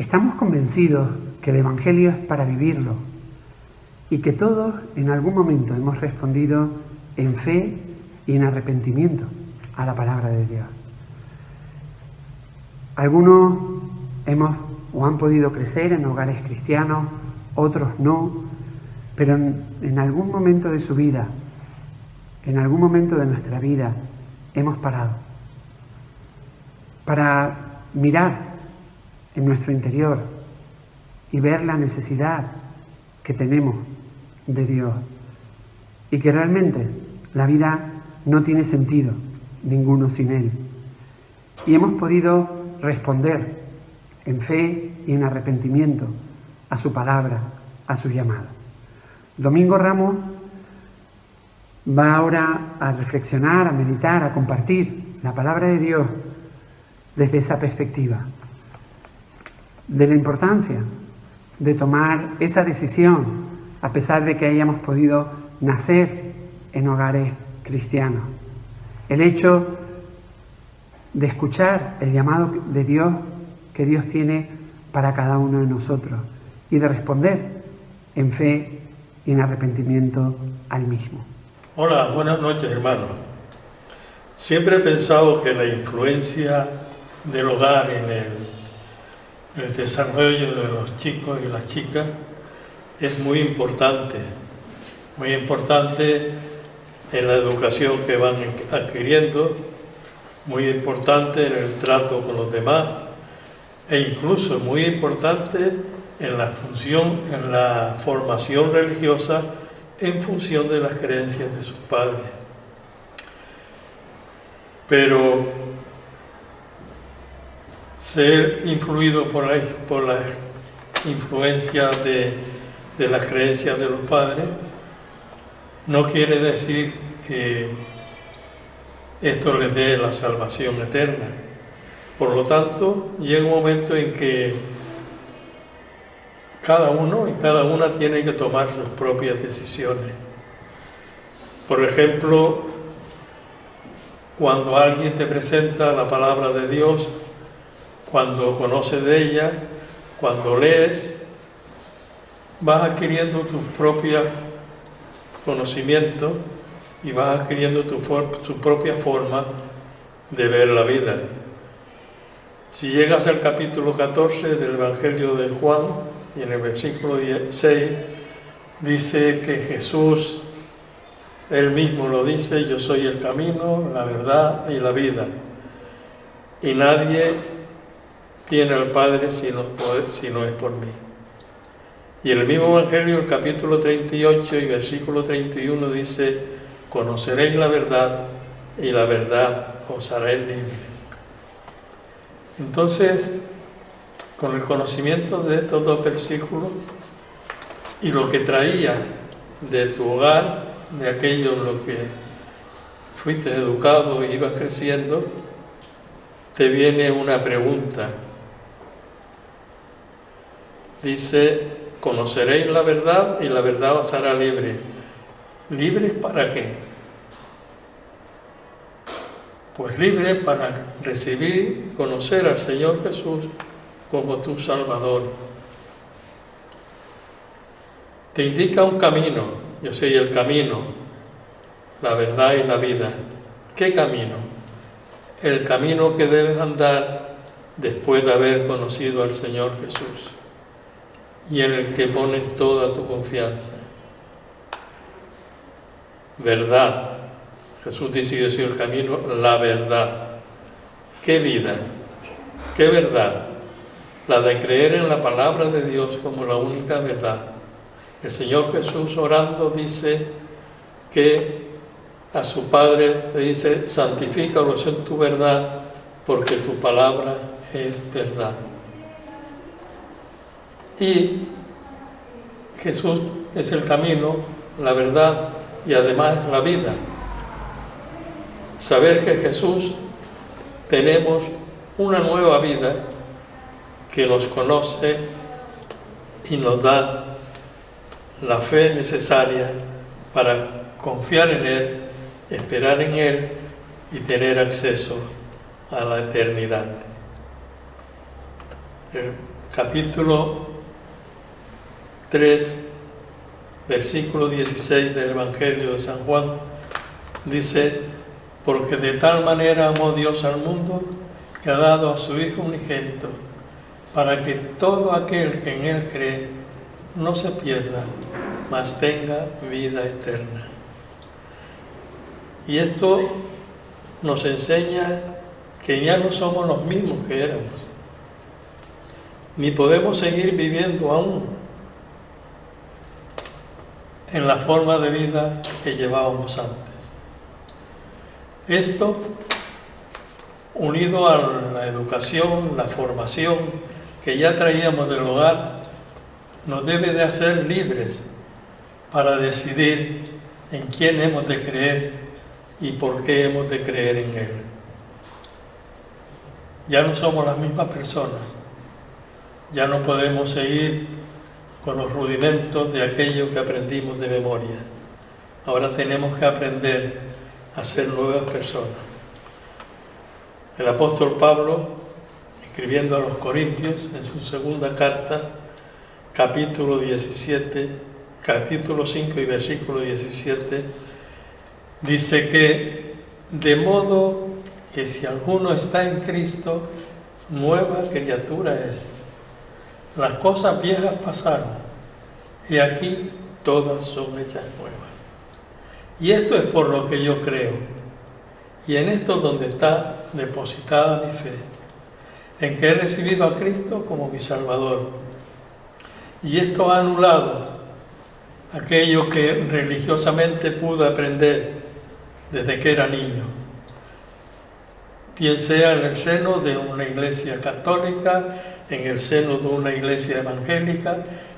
Estamos convencidos que el Evangelio es para vivirlo y que todos en algún momento hemos respondido en fe y en arrepentimiento a la palabra de Dios. Algunos hemos o han podido crecer en hogares cristianos, otros no, pero en algún momento de su vida, en algún momento de nuestra vida, hemos parado para mirar en nuestro interior y ver la necesidad que tenemos de Dios y que realmente la vida no tiene sentido ninguno sin Él. Y hemos podido responder en fe y en arrepentimiento a su palabra, a su llamado. Domingo Ramos va ahora a reflexionar, a meditar, a compartir la palabra de Dios desde esa perspectiva, de la importancia de tomar esa decisión a pesar de que hayamos podido nacer en hogares cristianos. El hecho de escuchar el llamado de Dios que Dios tiene para cada uno de nosotros y de responder en fe y en arrepentimiento al mismo. Hola, buenas noches, hermanos. Siempre he pensado que la influencia del hogar en el desarrollo de los chicos y las chicas es muy importante en la educación que van adquiriendo, muy importante en el trato con los demás e incluso muy importante en la formación religiosa en función de las creencias de sus padres. Pero ser influido por la influencia de las creencias de los padres no quiere decir que esto les dé la salvación eterna. Por lo tanto, llega un momento en que cada uno y cada una tiene que tomar sus propias decisiones. Por ejemplo, cuando alguien te presenta la palabra de Dios, cuando conoces de ella, cuando lees, vas adquiriendo tu propio conocimiento y vas adquiriendo tu propia forma de ver la vida. Si llegas al capítulo 14 del Evangelio de Juan, y en el versículo 6, dice que Jesús, Él mismo lo dice: yo soy el camino, la verdad y la vida. Y nadie viene al Padre si no es por mí. Y en el mismo Evangelio, el capítulo 38 y versículo 31 dice: conoceréis la verdad y la verdad os hará libres. Entonces, con el conocimiento de estos dos versículos y lo que traía de tu hogar, de aquello en lo que fuiste educado e ibas creciendo, te viene una pregunta. Dice: conoceréis la verdad y la verdad os hará libres. ¿Libres para qué? Pues libres para recibir, conocer al Señor Jesús como tu Salvador. Te indica un camino. Yo soy el camino, la verdad y la vida. ¿Qué camino? El camino que debes andar después de haber conocido al Señor Jesús y en el que pones toda tu confianza. Verdad. Jesús dice: yo soy el camino, la verdad. ¿Qué vida? ¿Qué verdad? La de creer en la palabra de Dios como la única verdad. El Señor Jesús, orando, dice que a su Padre le dice: santifícalos en tu verdad, porque tu palabra es verdad. Y Jesús es el camino, la verdad y además la vida. Saber que Jesús tenemos una nueva vida que nos conoce y nos da la fe necesaria para confiar en Él, esperar en Él y tener acceso a la eternidad. capítulo 3, versículo 16 del Evangelio de San Juan, dice: porque de tal manera amó Dios al mundo, que ha dado a su Hijo unigénito, para que todo aquel que en Él cree no se pierda, mas tenga vida eterna. Y esto nos enseña que ya no somos los mismos que éramos, ni podemos seguir viviendo aún en la forma de vida que llevábamos antes. Esto, unido a la educación, la formación que ya traíamos del hogar, nos debe de hacer libres para decidir en quién hemos de creer y por qué hemos de creer en Él. Ya no somos las mismas personas, ya no podemos seguir con los rudimentos de aquello que aprendimos de memoria. Ahora tenemos que aprender a ser nuevas personas. El apóstol Pablo, escribiendo a los Corintios, en su segunda carta, capítulo 5 y versículo 17, dice que de modo que si alguno está en Cristo, nueva criatura es. Las cosas viejas pasaron, y aquí todas son hechas nuevas. Y esto es por lo que yo creo, y en esto es donde está depositada mi fe, en que he recibido a Cristo como mi Salvador. Y esto ha anulado aquello que religiosamente pude aprender desde que era niño, bien sea en el seno de una iglesia católica, en el seno de una iglesia evangélica,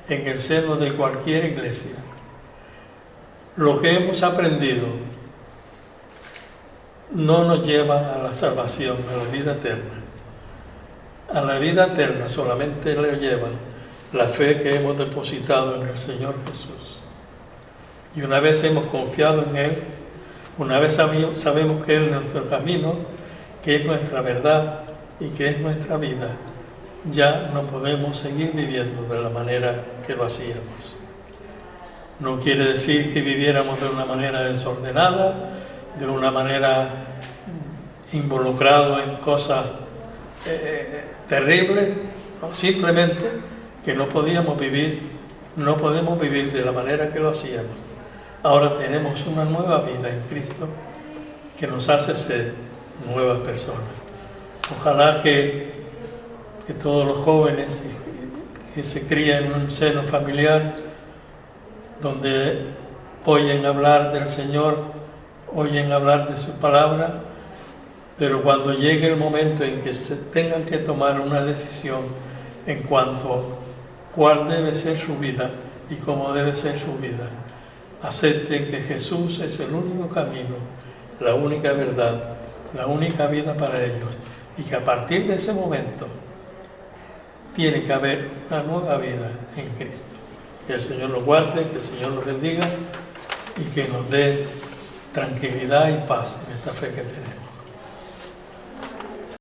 en el seno de cualquier iglesia. Lo que hemos aprendido no nos lleva a la salvación, a la vida eterna. A la vida eterna solamente le lleva la fe que hemos depositado en el Señor Jesús. Y una vez hemos confiado en Él, una vez sabemos que Él es nuestro camino, que es nuestra verdad y que es nuestra vida, ya no podemos seguir viviendo de la manera que lo hacíamos. No quiere decir que viviéramos de una manera desordenada, de una manera involucrado en cosas terribles, no, simplemente que no podemos vivir de la manera que lo hacíamos. Ahora tenemos una nueva vida en Cristo que nos hace ser nuevas personas. Ojalá que todos los jóvenes que se crían en un seno familiar donde oyen hablar del Señor, oyen hablar de su palabra, pero cuando llegue el momento en que se tengan que tomar una decisión en cuanto a cuál debe ser su vida y cómo debe ser su vida, acepten que Jesús es el único camino, la única verdad, la única vida para ellos, y que a partir de ese momento tiene que haber una nueva vida en Cristo. Que el Señor los guarde, que el Señor los bendiga y que nos dé tranquilidad y paz en esta fe que tenemos.